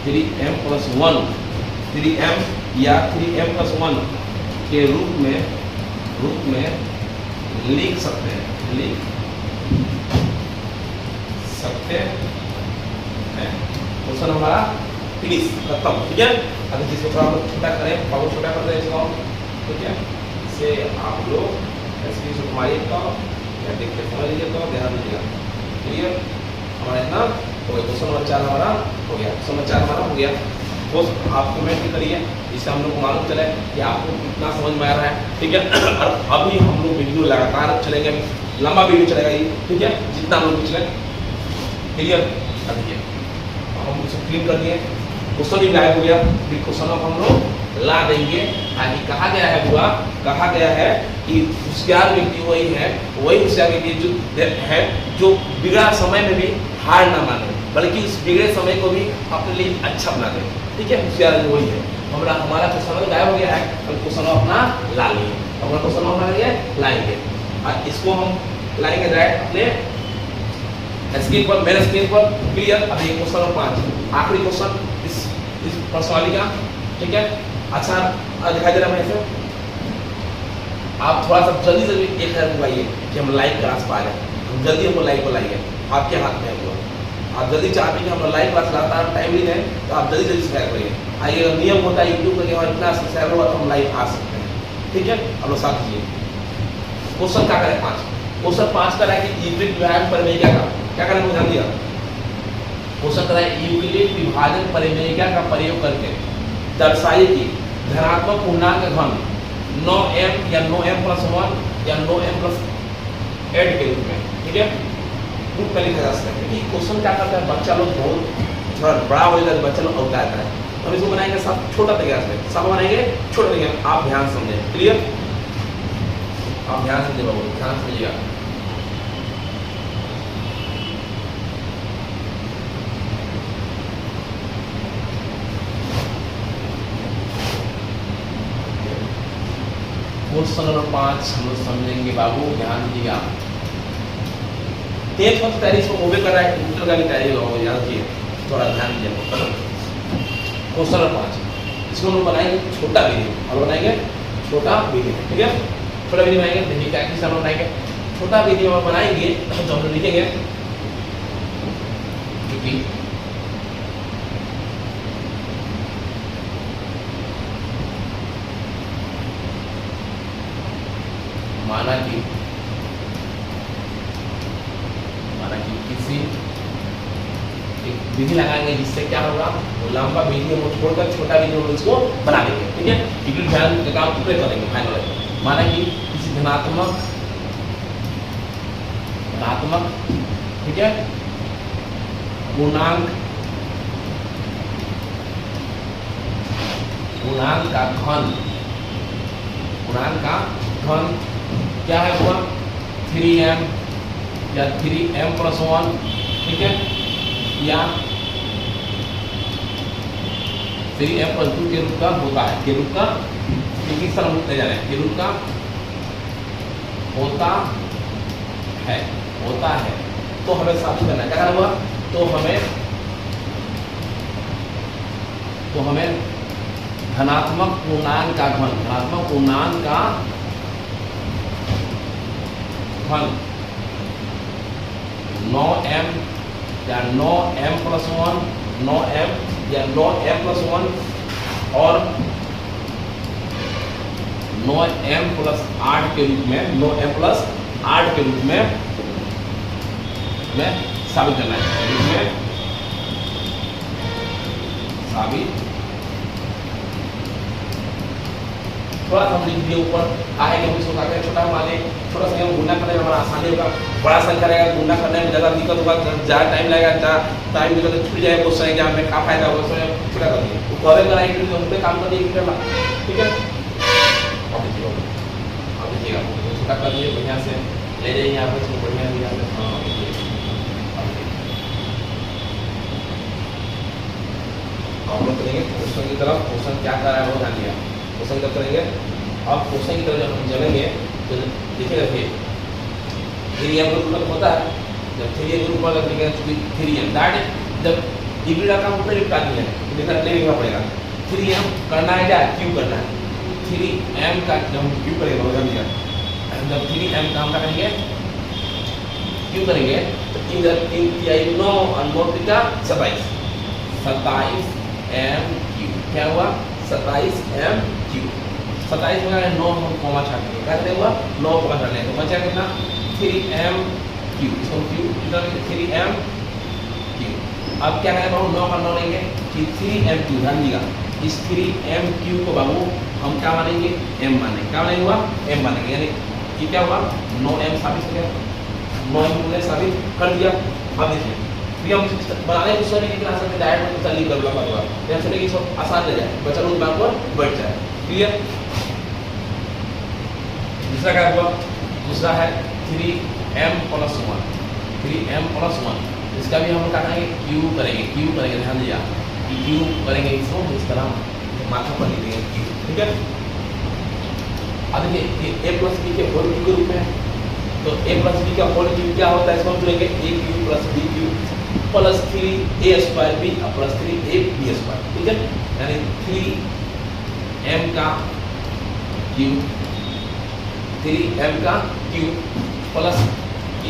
3m प्लस 1 3m या 3m प्लस 1 के रूप में लिख सकते हैं क्वेश्चन हमारा फिनिश खत्म। ठीक है, अगर जिसको थोड़ा छोटा करें, पावर छोटा कर दें इसको, ठीक है, से आप लोग ऐसे मारिए तो या देख के समझ लीजिए, तो ध्यान दीजिएगा। क्लियर, हमारा इतना हो गया, क्वेश्चन नंबर 4 हमारा हो गया, क्वेश्चन नंबर 4 हमारा हो गया। दोस्त आप कमेंट भी करिए, इससे हम लोग को मालूम चले कि आपको कितना समझ में आ रहा है। ठीक है, और अभी हम लोग वीडियो लगातार चलेंगे, लंबा वीडियो चलेगा ये, ठीक है, जितना हम लोग चले। क्लियर, देखिए हम इसे क्लीन कर दिए, क्वेश्चन भी गायब हो गया, फिर क्वेश्चन को हम लोग ला देंगे। आगे कहा गया है बुआ, कहा गया है कि होशियार व्यक्ति वही होशियार व्यक्ति जो है जो बिगड़ा समय में भी हार ना माने, बल्कि उस बिगड़े समय को भी अपने लिए अच्छा बना दे। ठीक है, होशियार वही है। हमारा क्वेश्चन गायब हो गया है, हम क्वेश्चन अपना ला लिए, अपना क्वेश्चन अपना लाएंगे, और इसको हम लाएंगे डायरेक्ट अपने स्क्रीन पर, मेरे स्क्रीन पर। क्लियर, अभी क्वेश्चन नंबर 5 आखिरी क्वेश्चन इस प्रश्नावली का। ठीक है, अच्छा दिखाई दे रहा है इसे, आप थोड़ा सा जल्दी एक लगाइए कि हम लाइव क्लास पा जाए, हम जल्दी हमको लाइव को लाइए, आपके हाथ में है वो। आप जल्दी चाहते हैं कि हम लाइव क्लास लगातार टाइम नहीं दें, तो आप जल्दी सब्सक्राइब करिए। आइए, नियम होता है यूट्यूब का कि हमारे इतना सब्सक्राइब होगा तो हम लाइव आ सकते हैं। ठीक है, हम लोग साथ दीजिए। क्वेश्चन क्या करें 5, क्वेश्चन 5 का है कि यूक्लिड विभाजन परिमेय क्या करें, ध्यान दिया। क्वेश्चन करा है यूक्लिड विभाजन परिमेय का प्रयोग करके दर्शाइए कि धनात्मक पूर्णांक का घन 9m या 9m प्लस 1 या 9m प्लस 8 के रूप में। ठीक है, रूप में लिखा जा सकता है, क्योंकि क्वेश्चन क्या करता है, बच्चा लोग बहुत थोड़ा बड़ा हो जाता है, बच्चा लोग अवतारता है, तो हम इसको बनाएंगे सब छोटा तरीका से, सब बनाएंगे छोटा तरीका। आप ध्यान समझें। क्लियर, आप ध्यान समझिए बाबू, ध्यान समझिएगा। क्वेश्चन नंबर 5 हम लोग समझेंगे बाबू, ध्यान दीजिएगा। 10th में तैयारी इसको मूवी कर रहा है, कंप्यूटर का भी तैयारी होगा, याद रखिए, थोड़ा ध्यान दीजिए। क्वेश्चन नंबर 5 इसको हम बनाएंगे छोटा वीडियो, और बनाएंगे छोटा वीडियो। ठीक है, छोटा वीडियो बनाएंगे, देखिए क्या किस हम बनाएंगे छोटा वीडियो हम बनाएंगे, तो हम लिखेंगे क्योंकि माना कि किसी एक विधि लगाएंगे जिससे क्या होगा, वो लंबा वीडियो को छोड़कर छोटा वीडियो इसको बना देंगे। ठीक है, यूक्लिड ध्यान का काम पूरे करेंगे फाइनल। माना कि किसी धनात्मक, ठीक है, पूर्णांक का घन क्या है हुआ 3m या 3m प्लस 1। ठीक है, या 3m प्लस 2 के रूप का होता है, के रूप का किस तरह लिखते जा रहे हैं, के रूप का होता है। तो हमें साबित करना है, क्या करना हुआ, तो हमें धनात्मक पूर्णांक का घन 9m या 9m प्लस 1, 9m या 9m प्लस 1 और 9m प्लस 8 के रूप में, 9m प्लस 8 के रूप में साबित करना है, साबित। थोड़ा सा लिख दिए ऊपर आएगा, हम इसको क्या छोटा माने, छोटा सा गुना करने में हमारा आसानी होगा, बड़ा संख्या रहेगा गुना करने में ज़्यादा दिक्कत होगा, ज़्यादा टाइम लगेगा, टाइम तो छूट जाएगा, बहुत सारे एग्जाम में क्या फायदा होगा, उसमें छोटा कर दिए वो कॉलेज का एक काम कर दिए। ठीक है, अब देखिएगा छोटा कर लिए बढ़िया से, ले जाइए यहाँ पे इसको बढ़िया दिया है। हाँ हम लोग करेंगे क्वेश्चन की तरफ। क्वेश्चन क्या कर रहा है वो ध्यान दिया। क्वेश्चन कब करेंगे? अब क्वेश्चन की तरफ जब हम चलेंगे तो देखिए देखिए 3m ग्रुप होता है। जब 3m ग्रुप वाला लिखेंगे तो 3m दैट जब डिग्री का ऊपर लिखा दिया है लिखना नहीं लिखना पड़ेगा। 3m करना है क्या? क्यू करना है। 3m का जब हम क्यू करेंगे ध्यान दिया, जब 3m का हम क्या करेंगे? क्यू करेंगे तो 3 9 और 9 का 27 27m क्यू। क्या हुआ? 27m Q. 27 में 9 हम कॉमा छाट देंगे। क्या करेंगे? 9 कॉमा छाट लेंगे तो बचा कितना? 3m Q. इसको क्यू कितना? 3m Q. अब क्या करेंगे बाबू? 9 का 9 लेंगे कि 3m क्यू। ध्यान दीजिएगा इस 3m क्यू को बाबू हम क्या मानेंगे? m मानेंगे। क्या मानेंगे? हुआ m मानेंगे। यानी कि क्या हुआ? 9m साबित हो गया। 9m हमने साबित कर दिया। अब देखिए हम बनाने की सोचने की आसान डायरेक्ट में तल्ली कर लगा हुआ या सोचने की आसान रह जाए, बच्चा लोग बैंक पर बैठ जाए। क्लियर? दूसरा क्या हुआ? दूसरा है 3m + 1। 3m + 1 इसका भी हम क्या करेंगे? क्यू करेंगे। क्यू करेंगे ध्यान दीजिए कि क्यू करेंगे इसको इस तरह माथा पर लिखेंगे क्यू। ठीक है? अब देखिए a + b के होल क्यू के रूप में, तो a + b का होल क्यू क्या होता है? इसको हम लिखेंगे a³ + b³ + 3a² b + 3ab²। ठीक है? यानी 3m का क्यू 3m का क्यू प्लस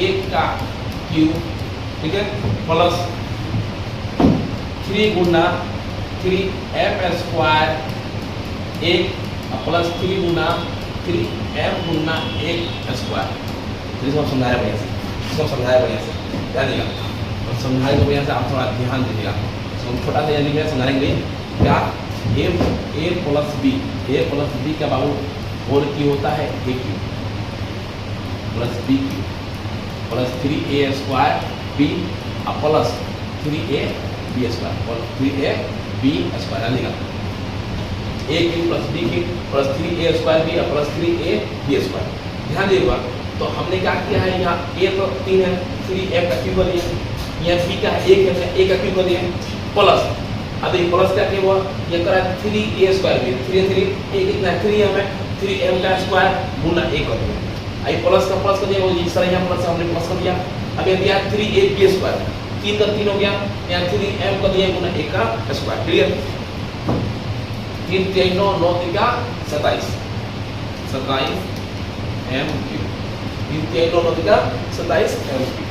1 का क्यू। ठीक है? प्लस 3 गुना 3m² 1 प्लस 3 गुना 3m गुना 1² इसको समझाया बढ़िया से। इसको समझाया बढ़िया से ध्यान दीजिएगा और समझाए तो बढ़िया से आप थोड़ा ध्यान दीजिएगा। इसको छोटा सा यानी क्या समझाएंगे? क्या a + b का बाबू होल क्यू होता है a³ + b³ plus 3a² b plus 3ab² और 3ab² यानी a³ + b³ plus 3a² b plus 3ab²। ध्यान दीजिएगा तो हमने क्या किया है? यहाँ a तो 3 है, 3m का क्यू कर दिया, यहाँ b का 1 है, a का क्यू कर दिया प्लस। अब ये प्लस क्या किया हुआ? ये करा 3a² भी 3 3 a कितना है? 3m है, 3m का स्क्वायर गुना 1 कर दिया। आई प्लस का प्लस कर दिया, वो इस तरह यहाँ प्लस हमने प्लस कर दिया। अब ये दिया 3ab², 3 का 3 हो गया, यहाँ 3m कर दिया गुना 1 का स्क्वायर। क्लियर? 3 3 9 9 3 का 27 27m क्यू। 3 3 9 9 3 का 27m क्यू।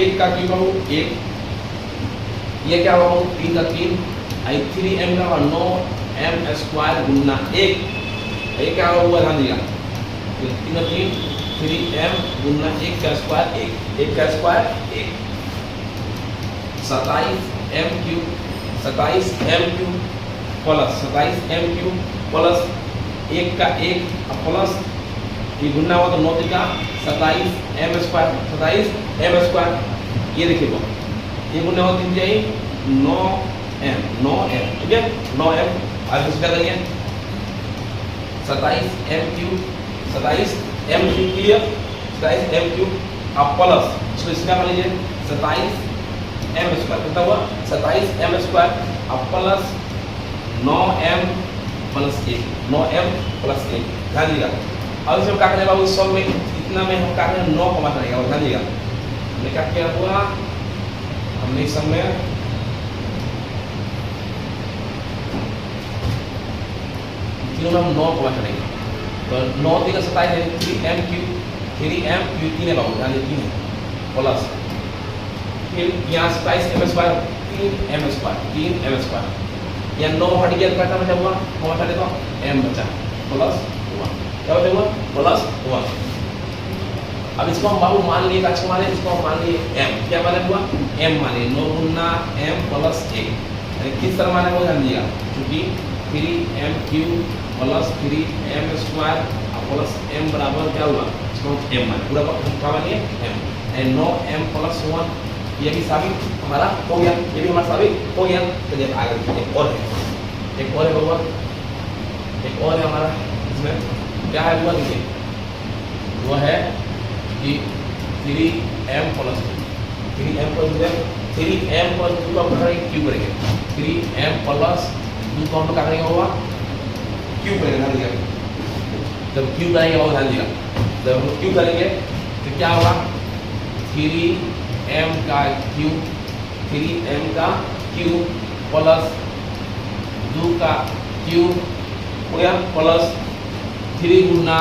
1 का क्यू कहूँ 1, ये क्या हुआ? 3 का 3 आई 3m का 9m² गुना 1। ये क्या हुआ? ध्यान दिया 3 का 3 3m गुना 1 का स्क्वायर 1 का square 1 27m Q 27m Q plus 27m Q plus 1 का 1 प्लस ये गुना हुआ तो 9 का 27m²। ये देखिए वो ये गुना हुआ 3 जाए 9m। ठीक है? 9m आज इसका करिए 27m Q 27m Q. Clear? 27m Q अब प्लस इसको इसका कर लीजिए 27m² कितना हुआ? 27m² अब प्लस 9m + 1 9m + 1। ध्यान दीजिएगा अब इसमें क्या करेगा? उस सब में इतना में हम क्या करेंगे? 9 कमा करेंगे। और ध्यान दीजिएगा हमने क्या किया हुआ? हमने इस सब में तीनों में हम 9 कमा करेंगे तो 9 3 का 27 है 3m क्यू 3 है बाबू। ध्यान दीजिए 3 है प्लस फिर यहाँ 27m² 3m²। यहाँ 9 हट गया तो क्या बचा हुआ? कौन बचा? देखो m बचा प्लस 1। क्या बचा हुआ? प्लस 1। अब इसको हम बाबू मान लिए अच्छा माने, इसको हम मान लिए m। क्या माने हुआ? m माने 9 गुना m प्लस 1। यानी किस तरह माने वो ध्यान दिया क्योंकि 3m Q plus 3m² plus m बराबर क्या हुआ? इसको m माने पूरा क्या मानिए m। 9m + 1 ये भी साबित हमारा हो गया, ये भी हमारा साबित हो गया। तो जब आगे एक और है बाबू, एक और है हमारा इसमें क्या है हुआ? देखिए वो है कि 3m plus 3m plus 3m plus 2 का करेंगे क्यूब करेंगे 3m प्लस 2 का क्या करेंगे होगा क्यूब करेंगे ध्यान दीजिएगा जब क्यूब करेंगे वो ध्यान दीजिएगा जब हम क्यूब करेंगे तो क्या होगा 3m का क्यूब प्लस 2 का क्यूब हो गया प्लस 3 गुना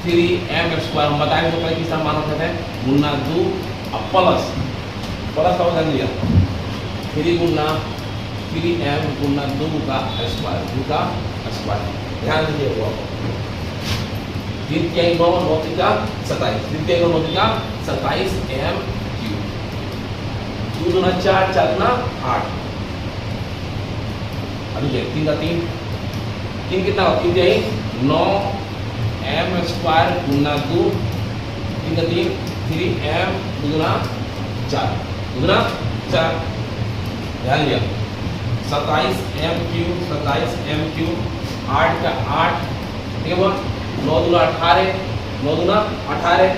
3m स्क्वायर हम बताएंगे तो पहले किस तरह मान रखते हैं गुना 2 अब प्लस का ध्यान दिया 3 गुना 3m गुना 2 का स्क्वायर ध्यान दीजिए वो 3 3 9 9 का 27 3 3 9 9 का 27m क्यूब 2 गुना 4 4 गुना 8 अभी 3 का 3 कितना होती है 9m स्क्वायर गुना 2 3 का 3 3m गुना 4 ध्यान दिया 27m क्यूब 8 का 8 ठीक है वो 9 दूना 18 9 दूना 18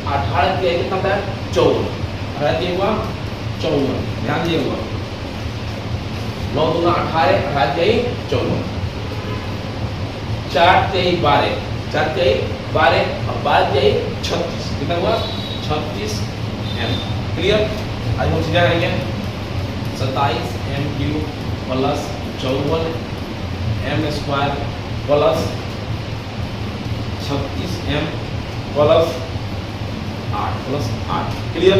18 दिया कितना था 54 18 दिया हुआ 54 ध्यान दिया हुआ 9 दूना 18 18 दिया 54 4 तेई 12 4 तेई 12 और 12 तेई 36 कितना हुआ 36m क्लियर आज हम सीधा करेंगे 27m cube plus 54m square plus 36m plus 8 clear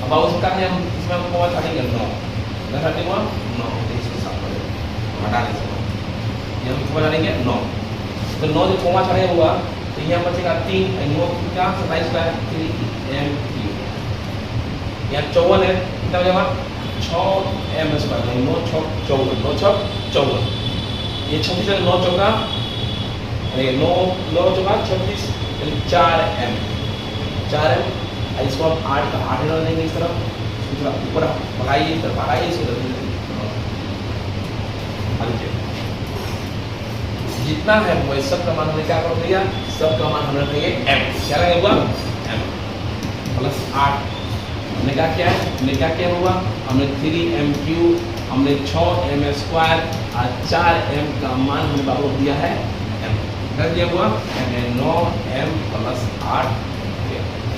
अब उसका क्या हम इसमें हम कौन हटाएंगे 9 ना हटेगा 9 इसके साथ हटा देंगे ये हम कितना डालेंगे 9 तो 9 जो कोमा छड़े हुआ तो यहाँ बचेगा 3 9 क्या 27 का 3m क्यूब यहाँ 54 है कितना बचेगा 6m स्क्वायर 9 6 54 9 6 54 ये 36 है 9 चौका अरे 9 चौका 36 यानी 4m इसको हम 8 का 8 डाल देंगे इस तरफ ऊपर बढ़ाइए इस तरफ बढ़ाइए इसको जितना है वो सब का मान हमने क्या कर दिया सब का मान हमने रखेंगे m क्या लगेगा m प्लस 8 हमने क्या किया है हमने क्या किया होगा हमने 3m क्यूब हमने 6m स्क्वायर और 4m का मान हमने बाबू दिया है m कर दिया हुआ हमने 9m प्लस 8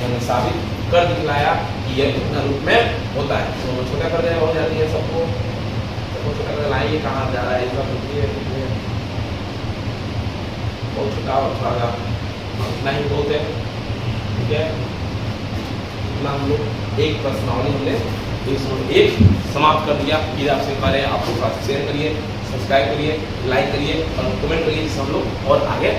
मैंने साबित कर दिखलाया कि यह कितना रूप में होता है तो छोटा कर देना हो जाती है सबको छोटा कर लाइए कहाँ जा रहा है इसका बहुत छोटा थोड़ा इतना ही बहुत है ठीक है इतना हम लोग एक प्रश्नावली हमने एक समाप्त कर दिया फिर आपसे कह रहे हैं आप लोग शेयर करिए सब्सक्राइब करिए लाइक करिए और कमेंट करिए जिससे हम लोग और आगे